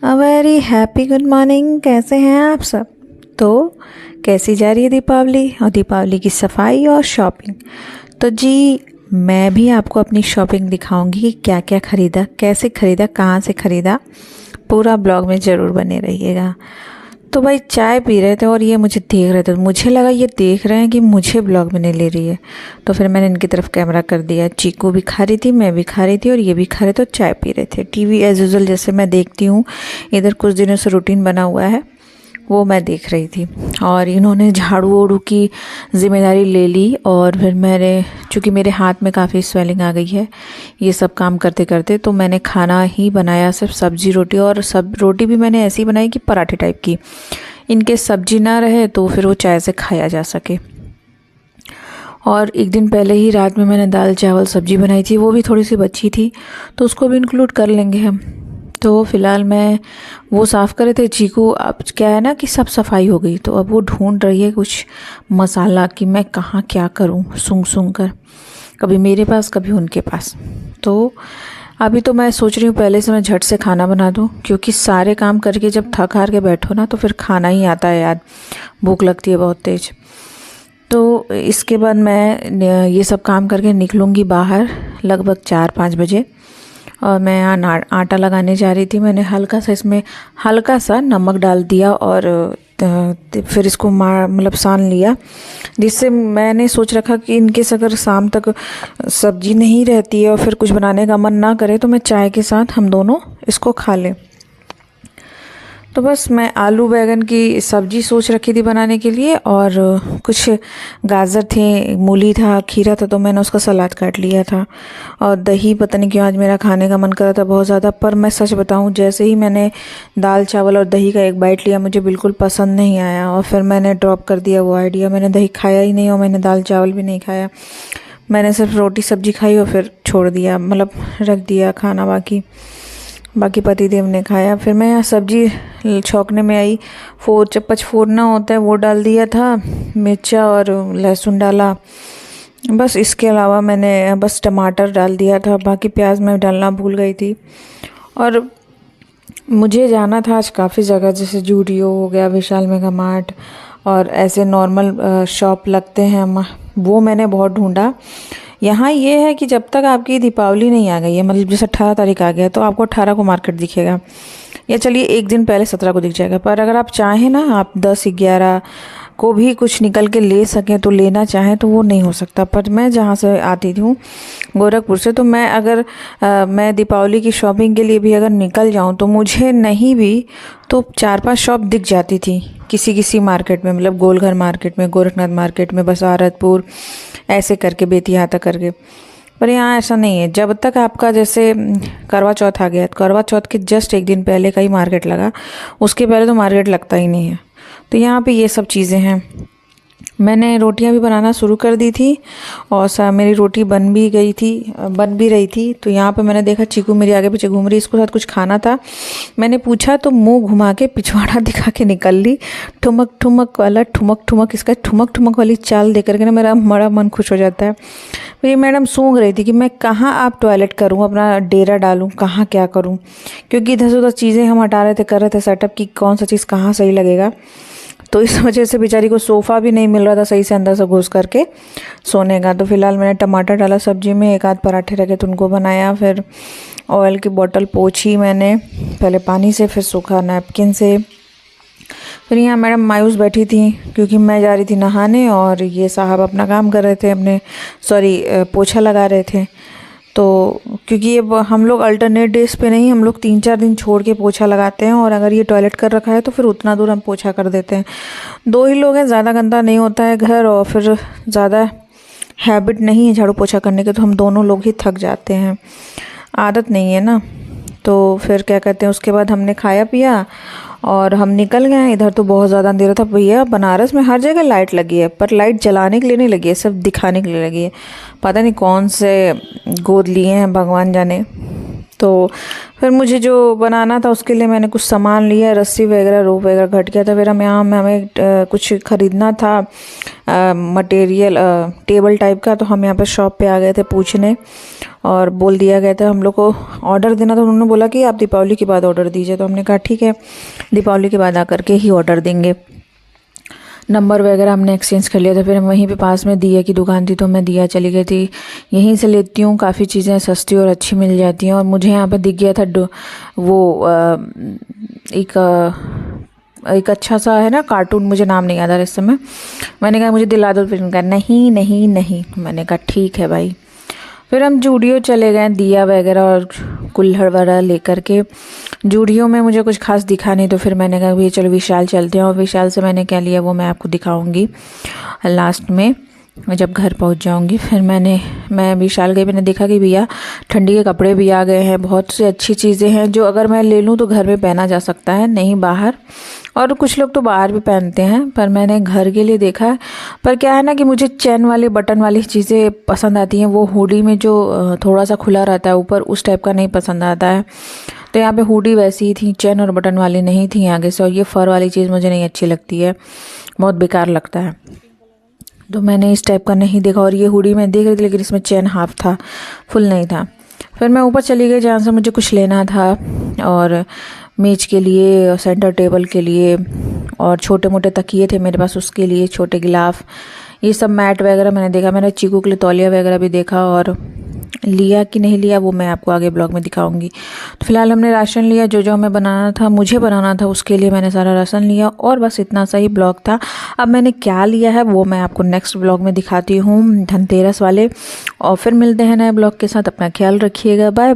A very happy good morning. कैसे हैं आप सब? तो कैसी जा रही है दीपावली और दीपावली की सफाई और शॉपिंग? तो जी, मैं भी आपको अपनी शॉपिंग दिखाऊंगी कि क्या क्या ख़रीदा, कैसे ख़रीदा, कहाँ से ख़रीदा। पूरा ब्लॉग में ज़रूर बने रहिएगा। तो भाई चाय पी रहे थे और ये मुझे देख रहे थे, मुझे लगा ये देख रहे हैं कि मुझे ब्लॉग में नहीं ले रही है। तो फिर मैंने इनकी तरफ कैमरा कर दिया। चीकू भी खा रही थी, मैं भी खा रही थी और ये भी खा रहे थे और चाय पी रहे थे। टीवी एज यूजुअल जैसे मैं देखती हूँ, इधर कुछ दिनों से रूटीन बना हुआ है, वो मैं देख रही थी। और इन्होंने झाड़ू वाड़ू की ज़िम्मेदारी ले ली और फिर मैंने, चूँकि मेरे हाथ में काफ़ी स्वेलिंग आ गई है ये सब काम करते करते, तो मैंने खाना ही बनाया, सिर्फ सब्ज़ी रोटी। और सब रोटी भी मैंने ऐसी बनाई कि पराठे टाइप की, इनके सब्जी ना रहे तो फिर वो चाय से खाया जा सके। और एक दिन पहले ही रात में मैंने दाल चावल सब्जी बनाई थी, वो भी थोड़ी सी बची थी, तो उसको भी इंक्लूड कर लेंगे हम। तो फ़िलहाल मैं वो साफ़ कर रहे थे। चीकू, अब क्या है ना कि सब सफाई हो गई, तो अब वो ढूंढ रही है कुछ मसाला कि मैं कहाँ क्या करूँ, सूंघ सूंघ कर, कभी मेरे पास कभी उनके पास। तो अभी तो मैं सोच रही हूँ पहले से मैं झट से खाना बना दूँ, क्योंकि सारे काम करके जब थक हार के बैठो ना तो फिर खाना ही आता है याद, भूख लगती है बहुत तेज़। तो इसके बाद मैं ये सब काम करके निकलूँगी बाहर लगभग 4-5 बजे। और मैं यहाँ आटा लगाने जा रही थी। मैंने हल्का सा इसमें हल्का सा नमक डाल दिया और फिर इसको मतलब सान लिया, जिससे मैंने सोच रखा कि इनकेस अगर शाम तक सब्जी नहीं रहती है और फिर कुछ बनाने का मन ना करे तो मैं चाय के साथ हम दोनों इसको खा लें। तो बस मैं आलू बैंगन की सब्ज़ी सोच रखी थी बनाने के लिए, और कुछ गाजर थे, मूली था, खीरा था, तो मैंने उसका सलाद काट लिया था। और दही, पता नहीं क्यों आज मेरा खाने का मन कर रहा था बहुत ज़्यादा, पर मैं सच बताऊं, जैसे ही मैंने दाल चावल और दही का एक बाइट लिया मुझे बिल्कुल पसंद नहीं आया और फिर मैंने ड्रॉप कर दिया वो आइडिया। मैंने दही खाया ही नहीं और मैंने दाल चावल भी नहीं खाया। मैंने सिर्फ रोटी सब्ज़ी खाई और फिर छोड़ दिया, मतलब रख दिया खाना। बाकी पतिदेव ने खाया। फिर मैं यहाँ सब्जी छौंकने में आई, पचफोरना होता है वो डाल दिया था, मिर्चा और लहसुन डाला, बस। इसके अलावा मैंने बस टमाटर डाल दिया था, बाकी प्याज मैं डालना भूल गई थी। और मुझे जाना था आज काफ़ी जगह, जैसे जूडियो हो गया, विशाल मेगा मार्ट, और ऐसे नॉर्मल शॉप लगते हैं, वो मैंने बहुत ढूंढा। यहाँ ये है कि जब तक आपकी दीपावली नहीं आ गई है, मतलब जैसे 18 तारीख आ गया, तो आपको 18 को मार्केट दिखेगा, या चलिए एक दिन पहले 17 को दिख जाएगा। पर अगर आप चाहें ना, आप 10-11 को भी कुछ निकल के ले सकें, तो लेना चाहें तो वो नहीं हो सकता। पर मैं जहाँ से आती हूँ गोरखपुर से, तो मैं अगर मैं दीपावली की शॉपिंग के लिए भी अगर निकल जाऊँ तो मुझे नहीं भी तो 4-5 शॉप दिख जाती थी किसी मार्केट में, मतलब गोलघर मार्केट में, गोरखनाथ मार्केट में, बसारतपुर, ऐसे करके बेतिया तक करके। पर यहाँ ऐसा नहीं है। जब तक आपका जैसे करवा चौथ आ गया, करवा चौथ के जस्ट एक दिन पहले का ही मार्केट लगा, उसके पहले तो मार्केट लगता ही नहीं है। तो यहाँ पे ये सब चीज़ें हैं। मैंने रोटियां भी बनाना शुरू कर दी थी और मेरी रोटी बन भी रही थी। तो यहाँ पे मैंने देखा चीकू मेरे आगे पीछे घूम रही, इसको साथ कुछ खाना था। मैंने पूछा तो मुंह घुमा के पिछवाड़ा दिखा के निकल ली। ठुमक ठुमक वाला ठुमक, इसका ठुमक ठुमक वाली चाल देख करके ना मेरा बड़ा मन खुश हो जाता है। मेरी मैडम सूंघ रही थी कि मैं कहाँ आप टॉयलेट करूँ, अपना डेरा डालूँ, कहाँ क्या करूँ, क्योंकि इधर से उधर चीज़ें हम हटा रहे थे, कर रहे थे सेटअप की कौन सा चीज़ कहाँ सही लगेगा। तो इस वजह से बेचारी को सोफ़ा भी नहीं मिल रहा था सही से अंदर से घुस करके सोने का। तो फिलहाल मैंने टमाटर डाला सब्जी में, एक आध पराठे रखे तो उनको बनाया, फिर ऑयल की बोतल पोंछी मैंने, पहले पानी से फिर सूखा नैपकिन से। फिर यहाँ मैडम मायूस बैठी थी क्योंकि मैं जा रही थी नहाने और ये साहब अपना काम कर रहे थे, पोछा लगा रहे थे। तो क्योंकि ये हम लोग अल्टरनेट डेज पे नहीं, हम लोग 3-4 दिन छोड़ के पोछा लगाते हैं, और अगर ये टॉयलेट कर रखा है तो फिर उतना दूर हम पोछा कर देते हैं। 2 ही लोग हैं, ज़्यादा गंदा नहीं होता है घर, और फिर ज़्यादा हैबिट नहीं है झाड़ू पोछा करने के, तो हम दोनों लोग ही थक जाते हैं, आदत नहीं है ना। तो फिर क्या कहते हैं, उसके बाद हमने खाया पिया और हम निकल गए। इधर तो बहुत ज़्यादा अंधेरा था भैया। बनारस में हर जगह लाइट लगी है, पर लाइट जलाने के लिए नहीं लगी है, सिर्फ दिखाने के लिए लगी है। पता नहीं कौन से गोद लिए हैं भगवान जाने। तो फिर मुझे जो बनाना था उसके लिए मैंने कुछ सामान लिया, रस्सी वगैरह, रोप वगैरह घट गया था। फिर हमें कुछ ख़रीदना था मटेरियल, टेबल टाइप का। तो हम यहाँ पर शॉप पे आ गए थे पूछने, और बोल दिया गया था हम लोग को ऑर्डर देना। तो उन्होंने बोला कि आप दीपावली के बाद ऑर्डर दीजिए। तो हमने कहा ठीक है, दीपावली के बाद आकर के ही ऑर्डर देंगे। नंबर वगैरह हमने एक्सचेंज कर लिया था। फिर वहीं पे पास में दिया की दुकान थी, तो मैं दिया चली गई थी। यहीं से लेती हूँ, काफ़ी चीज़ें सस्ती और अच्छी मिल जाती हैं। और मुझे यहाँ पे दिख गया था वो एक अच्छा सा है ना कार्टून, मुझे नाम नहीं याद आ रहा इस समय। मैंने कहा मुझे दिला दो, फिर उन्होंने कहा नहीं नहीं नहीं। मैंने कहा ठीक है भाई। फिर हम जूडियो चले गए दिया वगैरह और कुल्हड़ वगैरह लेकर के। जूडियो में मुझे कुछ खास दिखा नहीं, तो फिर मैंने कहा भैया चलो विशाल चलते हैं। और विशाल से मैंने क्या लिया वो मैं आपको दिखाऊंगी लास्ट में, मैं जब घर पहुंच जाऊंगी। फिर मैं विशाल गई, मैंने देखा कि भैया ठंडी के कपड़े भी आ गए हैं, बहुत सी अच्छी चीज़ें हैं जो अगर मैं ले लूँ तो घर में पहना जा सकता है, नहीं बाहर। और कुछ लोग तो बाहर भी पहनते हैं, पर मैंने घर के लिए देखा है। पर क्या है ना कि मुझे चैन वाली बटन वाली चीज़ें पसंद आती हैं। वो हुडी में जो थोड़ा सा खुला रहता है ऊपर, उस टाइप का नहीं पसंद आता है। तो यहाँ पे हुडी वैसी ही थी, चैन और बटन वाली नहीं थी आगे से। और ये फ़र वाली चीज़ मुझे नहीं अच्छी लगती है, बहुत बेकार लगता है। तो मैंने इस टाइप का नहीं देखा। और ये हुडी मैं देख रही थी, लेकिन इसमें चैन हाफ था, फुल नहीं था। फिर मैं ऊपर चली गई जहाँ से मुझे कुछ लेना था, और मेज के लिए, सेंटर टेबल के लिए, और छोटे मोटे तकिए थे मेरे पास उसके लिए, छोटे गिलाफ, ये सब मैट वगैरह मैंने देखा। मैंने चीकू के लिए तौलिया वगैरह भी देखा, और लिया कि नहीं लिया वो मैं आपको आगे ब्लॉग में दिखाऊंगी। तो फिलहाल हमने राशन लिया, जो जो हमें बनाना था, मुझे बनाना था, उसके लिए मैंने सारा राशन लिया। और बस इतना सा ही ब्लॉग था। अब मैंने क्या लिया है वो मैं आपको नेक्स्ट ब्लॉग में दिखाती हूँ, धनतेरस वाले। और फिर मिलते हैं नए ब्लॉग के साथ। अपना ख्याल रखिएगा, बाय बाय।